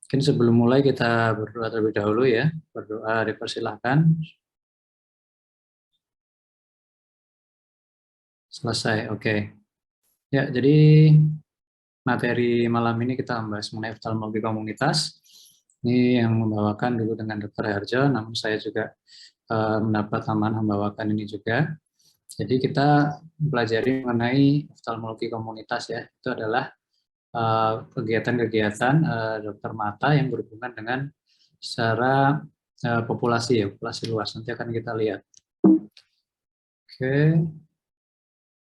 Mungkin sebelum mulai kita berdoa terlebih dahulu ya. Berdoa dipersilahkan. Selesai, oke. Ya, jadi materi malam ini kita membahas mengenai oftalmologi komunitas. Ini yang membawakan dulu dengan Dr. Herjo, namun saya juga mendapat amanah membawakan ini juga. Jadi kita pelajari mengenai oftalmologi komunitas ya. Itu adalah kegiatan-kegiatan dokter mata yang berhubungan dengan secara populasi ya, populasi luas. Nanti akan kita lihat. Oke,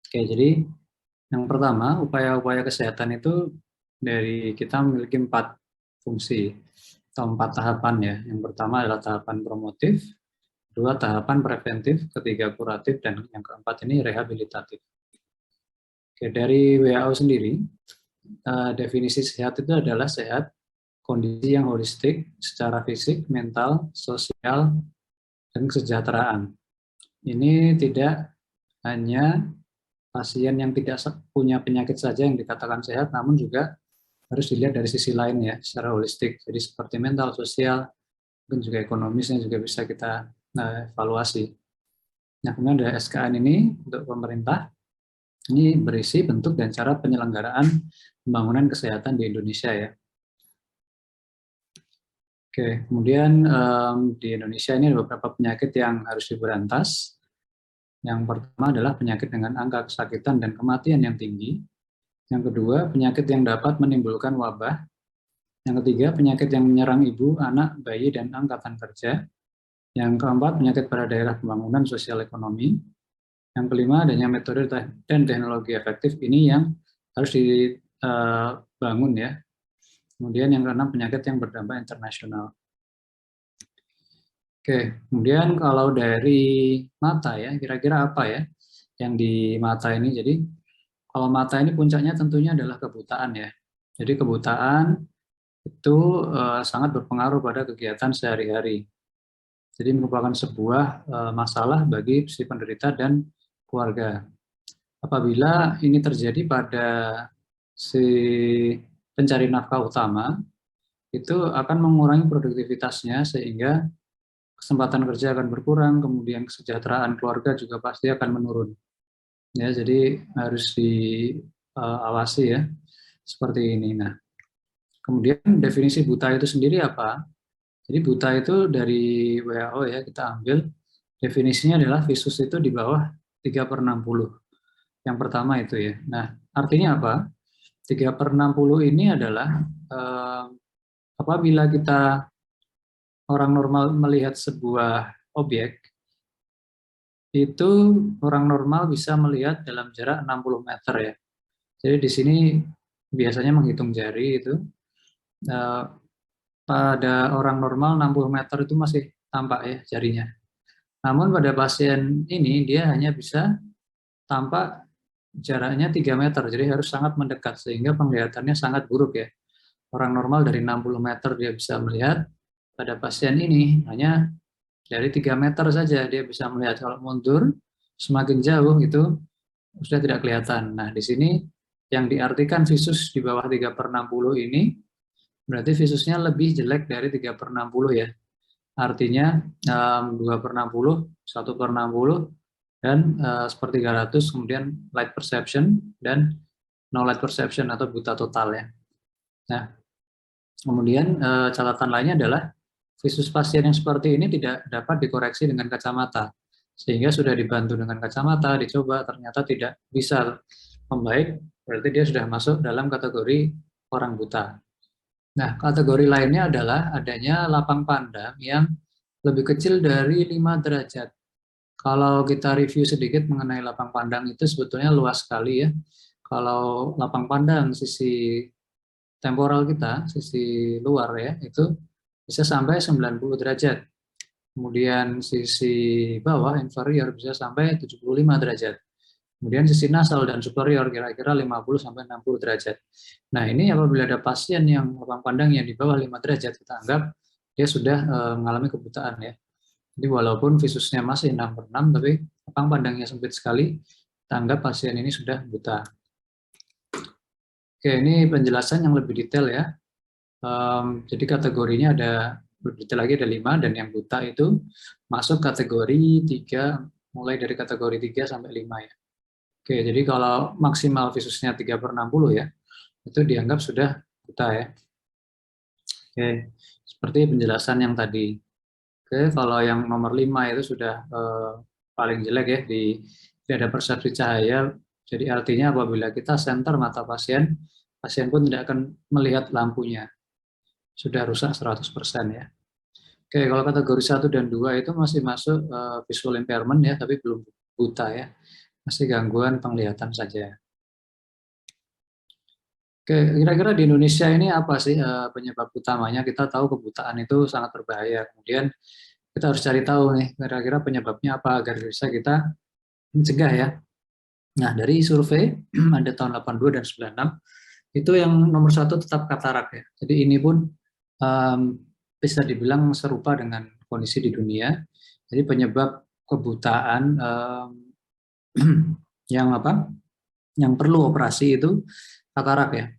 oke. Jadi yang pertama, upaya-upaya kesehatan itu dari kita memiliki 4 fungsi atau 4 tahapan ya. Yang pertama adalah tahapan promotif, kedua tahapan preventif, ketiga kuratif, dan yang keempat ini rehabilitatif. Oke, dari WHO sendiri, definisi sehat itu adalah sehat kondisi yang holistik secara fisik, mental, sosial, dan kesejahteraan. Ini tidak hanya pasien yang tidak punya penyakit saja yang dikatakan sehat, namun juga harus dilihat dari sisi lain ya, secara holistik. Jadi seperti mental, sosial, mungkin juga ekonomisnya juga bisa kita evaluasi. Nah, kemudian ada SKN ini untuk pemerintah. Ini berisi bentuk dan cara penyelenggaraan pembangunan kesehatan di Indonesia ya. Oke, kemudian di Indonesia ini ada beberapa penyakit yang harus diberantas. Yang pertama adalah penyakit dengan angka kesakitan dan kematian yang tinggi. Yang kedua, penyakit yang dapat menimbulkan wabah. Yang ketiga, penyakit yang menyerang ibu, anak, bayi, dan angkatan kerja. Yang keempat, penyakit pada daerah pembangunan sosial ekonomi. Yang kelima, adanya metode dan teknologi efektif ini yang harus dibangun ya. Kemudian yang keenam, penyakit yang berdampak internasional. Oke, kemudian kalau dari mata ya, kira-kira apa ya yang di mata ini? Jadi kalau mata ini puncaknya tentunya adalah kebutaan ya. Jadi kebutaan itu sangat berpengaruh pada kegiatan sehari-hari. Jadi merupakan sebuah masalah bagi si penderita dan keluarga. Apabila ini terjadi pada si pencari nafkah utama, itu akan mengurangi produktivitasnya sehingga kesempatan kerja akan berkurang, kemudian kesejahteraan keluarga juga pasti akan menurun. Ya, jadi harus diawasi ya seperti ini. Nah, kemudian definisi buta itu sendiri apa? Jadi buta itu dari WHO ya kita ambil definisinya adalah visus itu di bawah 3/60. Yang pertama itu ya. Nah, artinya apa? 3/60 ini adalah apabila kita orang normal melihat sebuah objek, itu orang normal bisa melihat dalam jarak 60 meter ya. Jadi di sini biasanya menghitung jari itu pada orang normal 60 meter itu masih tampak ya jarinya. Namun pada pasien ini dia hanya bisa tampak jaraknya 3 meter, jadi harus sangat mendekat sehingga penglihatannya sangat buruk ya. Orang normal dari 60 meter dia bisa melihat, pada pasien ini hanya dari 3 meter saja dia bisa melihat. Kalau mundur semakin jauh itu sudah tidak kelihatan. Nah, di sini yang diartikan visus di bawah 3/60 ini berarti visusnya lebih jelek dari 3/60 ya. Artinya 2/60, 1/60, dan sepertiga ratus, kemudian light perception dan no light perception atau buta total ya. Nah, kemudian catatan lainnya adalah visus pasien yang seperti ini tidak dapat dikoreksi dengan kacamata, sehingga sudah dibantu dengan kacamata, dicoba ternyata tidak bisa membaik, berarti dia sudah masuk dalam kategori orang buta. Nah, kategori lainnya adalah adanya lapang pandang yang lebih kecil dari 5 derajat. Kalau kita review sedikit mengenai lapang pandang itu sebetulnya luas sekali ya. Kalau lapang pandang sisi temporal kita, sisi luar ya, itu bisa sampai 90 derajat. Kemudian sisi bawah inferior bisa sampai 75 derajat. Kemudian sisi nasal dan superior kira-kira 50 sampai 60 derajat. Nah, ini apabila ada pasien yang lapang pandang yang di bawah 5 derajat, kita anggap dia sudah mengalami kebutaan ya. Jadi walaupun visusnya masih 6/6, tapi lapang pandangnya sempit sekali, kita anggap pasien ini sudah buta. Oke, ini penjelasan yang lebih detail ya. Jadi kategorinya ada berdetail lagi ada 5 dan yang buta itu masuk kategori 3 mulai dari kategori 3 sampai 5 ya. Oke, jadi kalau maksimal visusnya 3/60 ya, itu dianggap sudah buta ya. Oke, seperti penjelasan yang tadi. Oke, kalau yang nomor 5 itu sudah paling jelek ya, tidak ada persepsi cahaya. Jadi artinya apabila kita senter mata pasien, pasien pun tidak akan melihat lampunya. Sudah rusak 100% ya. Oke, kalau kategori 1 dan 2 itu masih masuk visual impairment ya, tapi belum buta ya. Masih gangguan penglihatan saja. Oke, kira-kira di Indonesia ini apa sih penyebab utamanya? Kita tahu kebutaan itu sangat berbahaya. Kemudian kita harus cari tahu nih, kira-kira penyebabnya apa agar bisa kita mencegah ya. Nah, dari survei ada tahun 82 dan 96, itu yang nomor 1 tetap katarak ya. Jadi ini pun um, bisa dibilang serupa dengan kondisi di dunia. Jadi penyebab kebutaan yang apa? Yang perlu operasi itu katarak ya.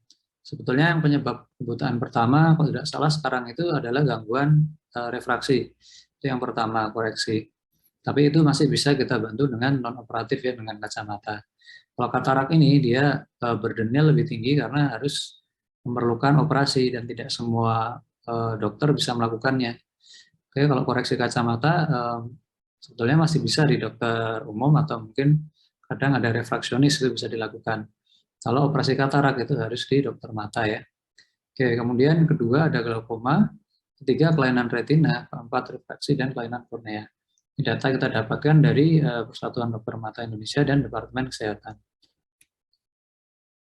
Sebetulnya yang penyebab kebutaan pertama, kalau tidak salah sekarang itu adalah gangguan refraksi. Itu yang pertama, koreksi. Tapi itu masih bisa kita bantu dengan non-operatif ya, dengan kacamata. Kalau katarak ini dia burdennya lebih tinggi karena harus memerlukan operasi dan tidak semua dokter bisa melakukannya. Oke, kalau koreksi kacamata sebetulnya masih bisa di dokter umum atau mungkin kadang ada refraksionis itu bisa dilakukan. Kalau operasi katarak itu harus di dokter mata ya. Oke, kemudian kedua ada glaukoma, ketiga kelainan retina, keempat refraksi dan kelainan kornea. Ini data kita dapatkan dari Persatuan Dokter Mata Indonesia dan Departemen Kesehatan.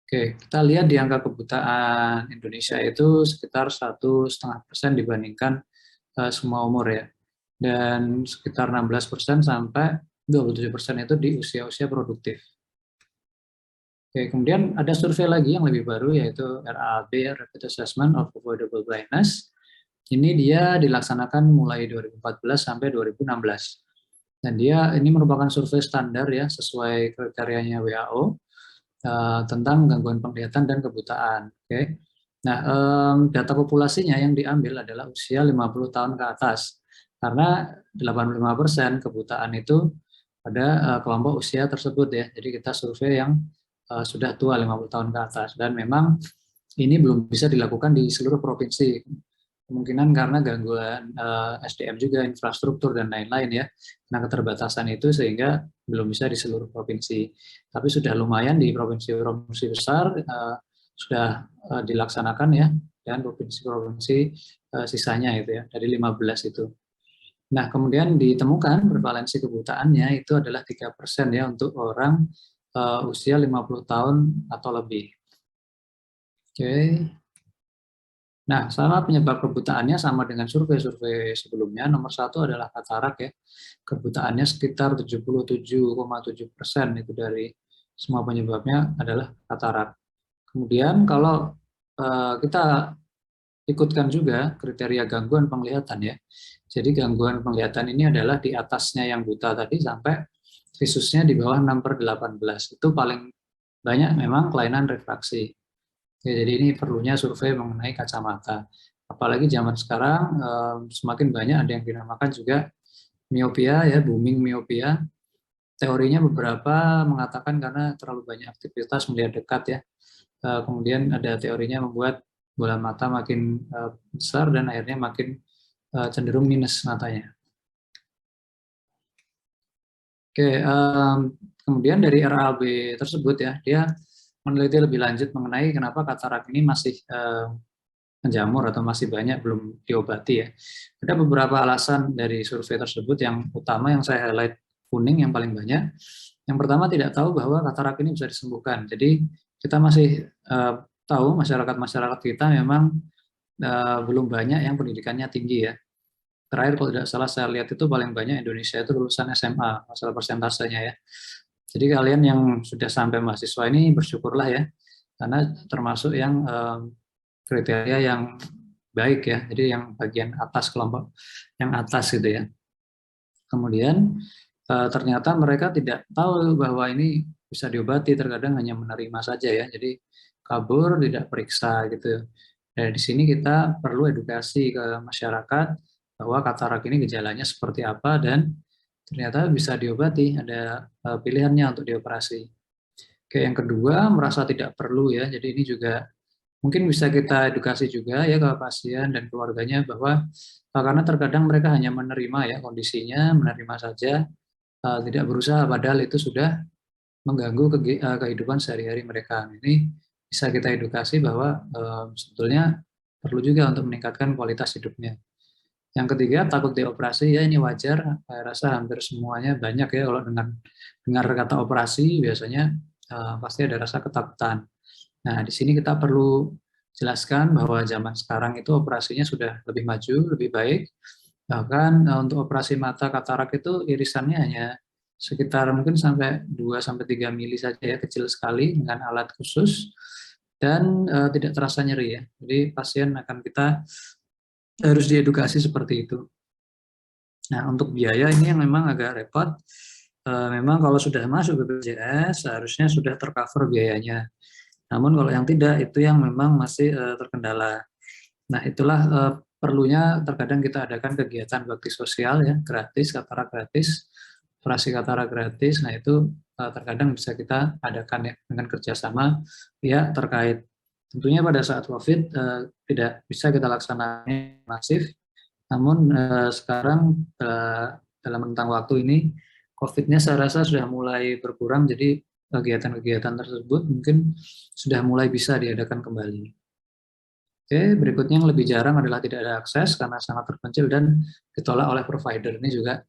Oke, kita lihat di angka kebutaan Indonesia itu sekitar 1,5% dibandingkan semua umur ya. Dan sekitar 16% sampai 27% itu di usia-usia produktif. Oke, kemudian ada survei lagi yang lebih baru yaitu RAB, Rapid Assessment of Avoidable Blindness. Ini dia dilaksanakan mulai 2014 sampai 2016. Dan dia ini merupakan survei standar ya sesuai kriterianya WHO tentang gangguan penglihatan dan kebutaan. Oke. Nah, data populasinya yang diambil adalah usia 50 tahun ke atas. Karena 85% kebutaan itu pada kelompok usia tersebut ya. Jadi kita survei yang sudah tua 50 tahun ke atas dan memang ini belum bisa dilakukan di seluruh provinsi. Kemungkinan karena gangguan SDM juga, infrastruktur dan lain-lain ya. Nah, keterbatasan itu sehingga belum bisa di seluruh provinsi. Tapi sudah lumayan di provinsi-provinsi besar sudah dilaksanakan ya, dan provinsi-provinsi sisanya itu ya, dari 15 itu. Nah, kemudian ditemukan prevalensi kebutaannya itu adalah 3% ya untuk orang usia 50 tahun atau lebih. Oke. Nah, sama penyebab kebutaannya sama dengan survei-survei sebelumnya. Nomor 1 adalah katarak ya. Kebutaannya sekitar 77,7% itu dari semua penyebabnya adalah katarak. Kemudian kalau kita ikutkan juga kriteria gangguan penglihatan ya. Jadi gangguan penglihatan ini adalah di atasnya yang buta tadi sampai visusnya di bawah 6/18. Itu paling banyak memang kelainan refraksi. Ya, jadi ini perlunya survei mengenai kacamata. Apalagi zaman sekarang semakin banyak ada yang dinamakan juga miopia ya, booming miopia. Teorinya beberapa mengatakan karena terlalu banyak aktivitas melihat dekat ya. Kemudian ada teorinya membuat bola mata makin besar dan akhirnya makin cenderung minus matanya. Oke, kemudian dari RAB tersebut ya, dia meneliti lebih lanjut mengenai kenapa katarak ini masih menjamur atau masih banyak belum diobati ya. Ada beberapa alasan dari survei tersebut. Yang utama yang saya highlight kuning yang paling banyak. Yang pertama tidak tahu bahwa katarak ini bisa disembuhkan. Jadi kita masih tahu masyarakat kita memang belum banyak yang pendidikannya tinggi ya. Terakhir kalau tidak salah saya lihat itu paling banyak Indonesia itu lulusan SMA, masalah persentasenya ya. Jadi kalian yang sudah sampai mahasiswa ini bersyukurlah ya, karena termasuk yang kriteria yang baik ya, jadi yang bagian atas kelompok yang atas gitu ya. Kemudian ternyata mereka tidak tahu bahwa ini bisa diobati, terkadang hanya menerima saja ya, jadi kabur tidak periksa gitu. Dan di sini kita perlu edukasi ke masyarakat bahwa katarak ini gejalanya seperti apa dan ternyata bisa diobati, ada pilihannya untuk dioperasi. Oke, yang kedua, merasa tidak perlu ya. Jadi ini juga mungkin bisa kita edukasi juga ya ke pasien dan keluarganya bahwa karena terkadang mereka hanya menerima ya kondisinya, menerima saja, tidak berusaha padahal itu sudah mengganggu kehidupan sehari-hari mereka. Ini bisa kita edukasi bahwa sebetulnya perlu juga untuk meningkatkan kualitas hidupnya. Yang ketiga, takut dioperasi ya, ini wajar. Saya rasa hampir semuanya banyak ya kalau dengar kata operasi biasanya pasti ada rasa ketakutan. Nah, di sini kita perlu jelaskan bahwa zaman sekarang itu operasinya sudah lebih maju, lebih baik. Bahkan untuk operasi mata katarak itu irisannya hanya sekitar mungkin sampai 2 sampai 3 mili saja ya, kecil sekali dengan alat khusus dan tidak terasa nyeri ya. Jadi pasien akan kita harus diedukasi seperti itu. Nah, untuk biaya ini yang memang agak repot. Memang kalau sudah masuk BPJS seharusnya sudah tercover biayanya. Namun kalau yang tidak itu yang memang masih terkendala. Nah, itulah perlunya terkadang kita adakan kegiatan bakti sosial ya, gratis, katarak gratis, operasi katarak gratis. Nah, itu terkadang bisa kita adakan ya dengan kerjasama pihak terkait. Tentunya pada saat COVID tidak bisa kita laksanakan masif, namun sekarang dalam rentang waktu ini COVID-nya saya rasa sudah mulai berkurang, jadi kegiatan-kegiatan tersebut mungkin sudah mulai bisa diadakan kembali. Oke, berikutnya yang lebih jarang adalah tidak ada akses karena sangat terpencil dan ditolak oleh provider. Ini juga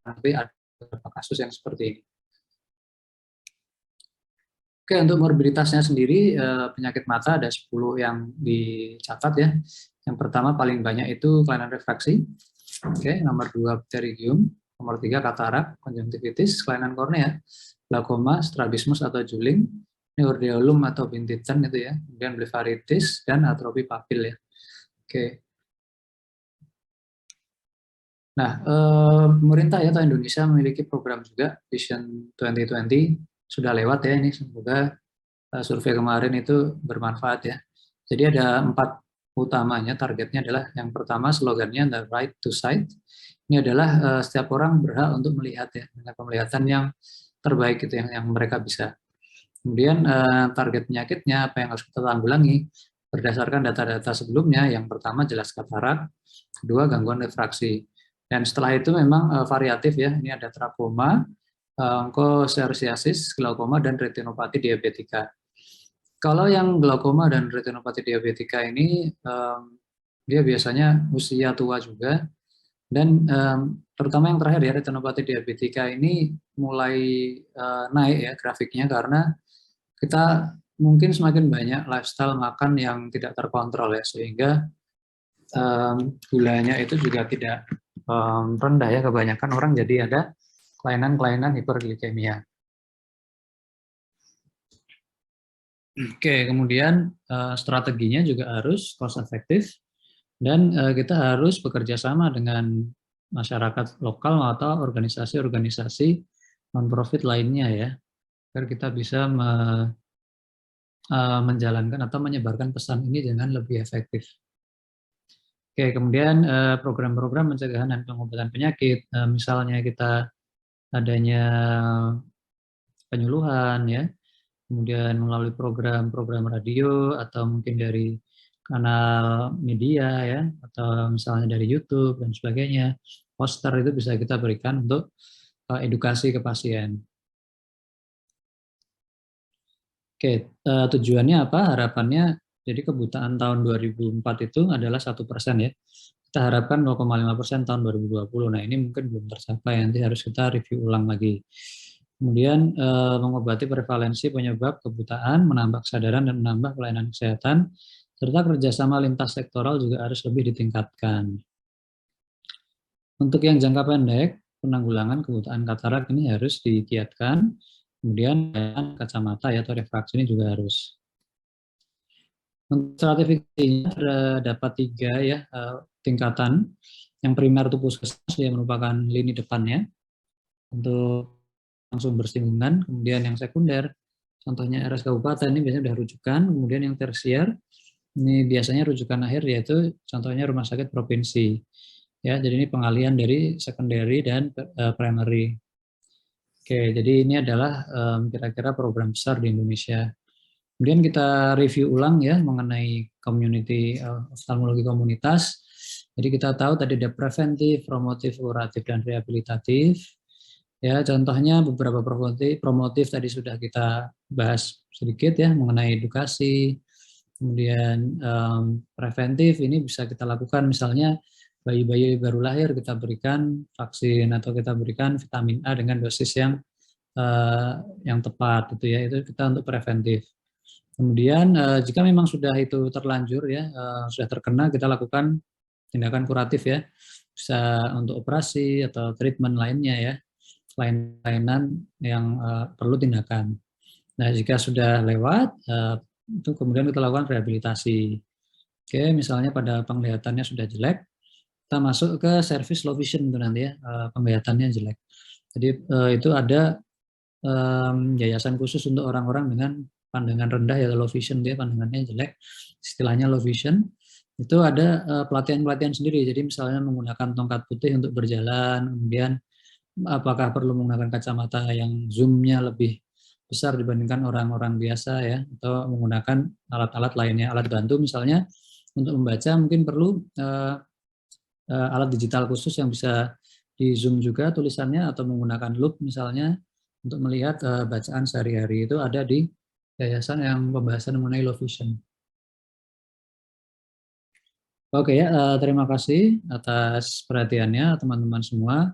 tapi ada beberapa kasus yang seperti ini. Oke, untuk morbiditasnya sendiri, penyakit mata ada 10 yang dicatat ya. Yang pertama paling banyak itu kelainan refraksi. Oke, nomor 2 pterygium, nomor 3 katarak, konjungtivitis, kelainan kornea, glaukoma, strabismus atau juling, neurdeolum atau bintitan itu ya, kemudian blefaritis dan atrofi papil ya. Oke. Nah, pemerintah ya atau Indonesia memiliki program juga Vision 2020 sudah lewat ya ini, semoga survei kemarin itu bermanfaat ya. Jadi ada 4 utamanya, targetnya adalah yang pertama slogannya the right to sight. Ini adalah setiap orang berhak untuk melihat ya, dengan penglihatan yang terbaik gitu yang mereka bisa. Kemudian target penyakitnya apa yang harus kita tanggulangi berdasarkan data-data sebelumnya. Yang pertama jelas katarak, kedua gangguan refraksi. Dan setelah itu memang variatif ya. Ini ada trakoma, onkosersiasis, glaukoma dan retinopati diabetika. Kalau yang glaukoma dan retinopati diabetika ini dia biasanya usia tua juga dan terutama yang terakhir ya retinopati diabetika ini mulai naik ya grafiknya karena kita mungkin semakin banyak lifestyle makan yang tidak terkontrol ya sehingga gulanya itu juga tidak rendah ya, kebanyakan orang jadi ada kelainan-kelainan hiperglikemia. Oke, kemudian strateginya juga harus cost efektif dan kita harus bekerja sama dengan masyarakat lokal atau organisasi-organisasi non-profit lainnya ya, agar kita bisa menjalankan atau menyebarkan pesan ini dengan lebih efektif. Oke, kemudian program-program pencegahan dan pengobatan penyakit, misalnya kita adanya penyuluhan ya, kemudian melalui program-program radio atau mungkin dari kanal media ya, atau misalnya dari YouTube dan sebagainya, poster itu bisa kita berikan untuk edukasi ke pasien. Oke, tujuannya apa? Harapannya, jadi kebutaan tahun 2004 itu adalah 1% ya. Kita harapkan 0,5% tahun 2020. Nah, ini mungkin belum tercapai, nanti harus kita review ulang lagi. Kemudian mengobati prevalensi penyebab kebutaan, menambah kesadaran dan menambah pelayanan kesehatan, serta kerjasama lintas sektoral juga harus lebih ditingkatkan. Untuk yang jangka pendek, penanggulangan kebutaan katarak ini harus digiatkan, kemudian kacamata ya, atau refraksi ini juga harus. Untuk stratifikasinya terdapat 3 ya tingkatan. Yang primer itu puskesmas yang merupakan lini depannya untuk langsung bersinggungan, kemudian yang sekunder contohnya RS kabupaten ini biasanya sudah rujukan, kemudian yang tersier Ini biasanya rujukan akhir yaitu contohnya rumah sakit provinsi. Ya, jadi ini pengalian dari secondary dan primary. Oke, jadi ini adalah kira-kira program besar di Indonesia. Kemudian kita review ulang ya mengenai community oftalmologi komunitas. Jadi kita tahu tadi ada preventif, promotif, kuratif, dan rehabilitatif. Ya, contohnya beberapa promotif tadi sudah kita bahas sedikit ya mengenai edukasi. Kemudian preventif ini bisa kita lakukan misalnya bayi-bayi baru lahir kita berikan vaksin atau kita berikan vitamin A dengan dosis yang tepat gitu ya, itu kita untuk preventif. Kemudian jika memang sudah itu terlanjur ya sudah terkena, kita lakukan tindakan kuratif ya, bisa untuk operasi atau treatment lainnya ya, lain-lainan yang perlu tindakan. Nah jika sudah lewat itu kemudian kita lakukan rehabilitasi. Oke, misalnya pada penglihatannya sudah jelek, kita masuk ke service low vision itu nanti ya, penglihatannya jelek. Jadi itu ada yayasan khusus untuk orang-orang dengan pandangan rendah ya, low vision, dia pandangannya jelek, istilahnya low vision. Itu ada pelatihan-pelatihan sendiri. Jadi misalnya menggunakan tongkat putih untuk berjalan, kemudian apakah perlu menggunakan kacamata yang zoomnya lebih besar dibandingkan orang-orang biasa ya, atau menggunakan alat-alat lainnya, alat bantu misalnya untuk membaca mungkin perlu alat digital khusus yang bisa di zoom juga tulisannya, atau menggunakan loop misalnya untuk melihat bacaan sehari-hari. Itu ada di yayasan yang pembahasan mengenai low vision. Oke ya, terima kasih atas perhatiannya teman-teman semua.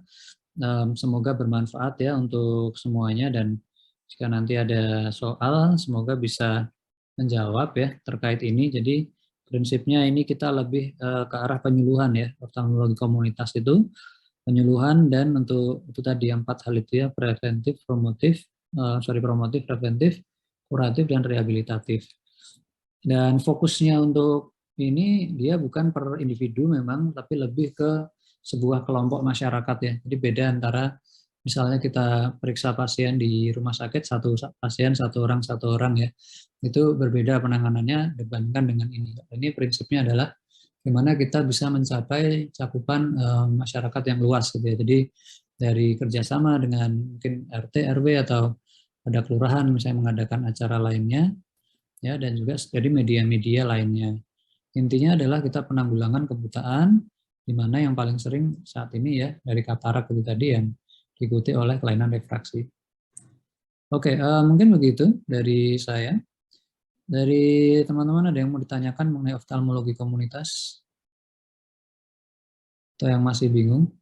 Semoga bermanfaat ya untuk semuanya, dan jika nanti ada soal semoga bisa menjawab ya terkait ini. Jadi prinsipnya ini kita lebih ke arah penyuluhan ya, oftalmologi komunitas itu penyuluhan, dan untuk itu tadi 4 hal itu ya, preventif, promotif, promotif, preventif, kuratif, dan rehabilitatif. Dan fokusnya untuk ini dia bukan per individu memang, tapi lebih ke sebuah kelompok masyarakat ya. Jadi beda antara misalnya kita periksa pasien di rumah sakit, satu pasien satu orang ya, itu berbeda penanganannya dibandingkan dengan ini. Ini prinsipnya adalah gimana kita bisa mencapai cakupan masyarakat yang luas gitu ya. Jadi dari kerjasama dengan mungkin RT, RW, atau ada kelurahan misalnya mengadakan acara lainnya ya, dan juga dari media-media lainnya. Intinya adalah kita penanggulangan kebutaan, di mana yang paling sering saat ini ya dari katarak itu tadi yang diikuti oleh kelainan refraksi. Oke, mungkin begitu dari saya. Dari teman-teman ada yang mau ditanyakan mengenai oftalmologi komunitas? Atau yang masih bingung?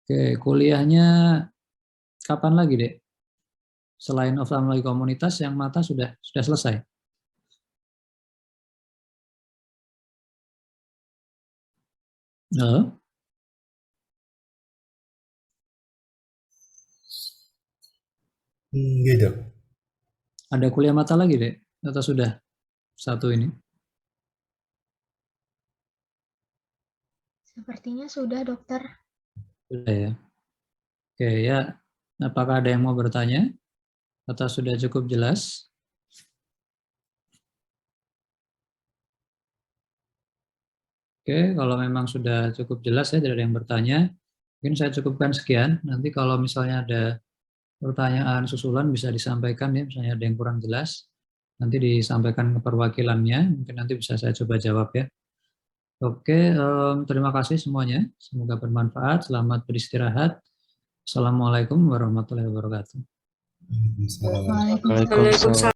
Oke, kuliahnya kapan lagi, Dek? Selain oftalmologi komunitas, yang mata sudah selesai? Halo? Gitu. Ada kuliah mata lagi, Dek? Atau sudah satu ini? Sepertinya sudah, dokter. Sudah ya. Oke ya, apakah ada yang mau bertanya? Atau sudah cukup jelas? Oke, kalau memang sudah cukup jelas ya, tidak ada yang bertanya, mungkin saya cukupkan sekian. Nanti kalau misalnya ada pertanyaan susulan bisa disampaikan ya, misalnya ada yang kurang jelas, nanti disampaikan ke perwakilannya, mungkin nanti bisa saya coba jawab ya. Oke, terima kasih semuanya. Semoga bermanfaat. Selamat beristirahat. Assalamualaikum warahmatullahi wabarakatuh. Waalaikumsalam. Waalaikumsalam.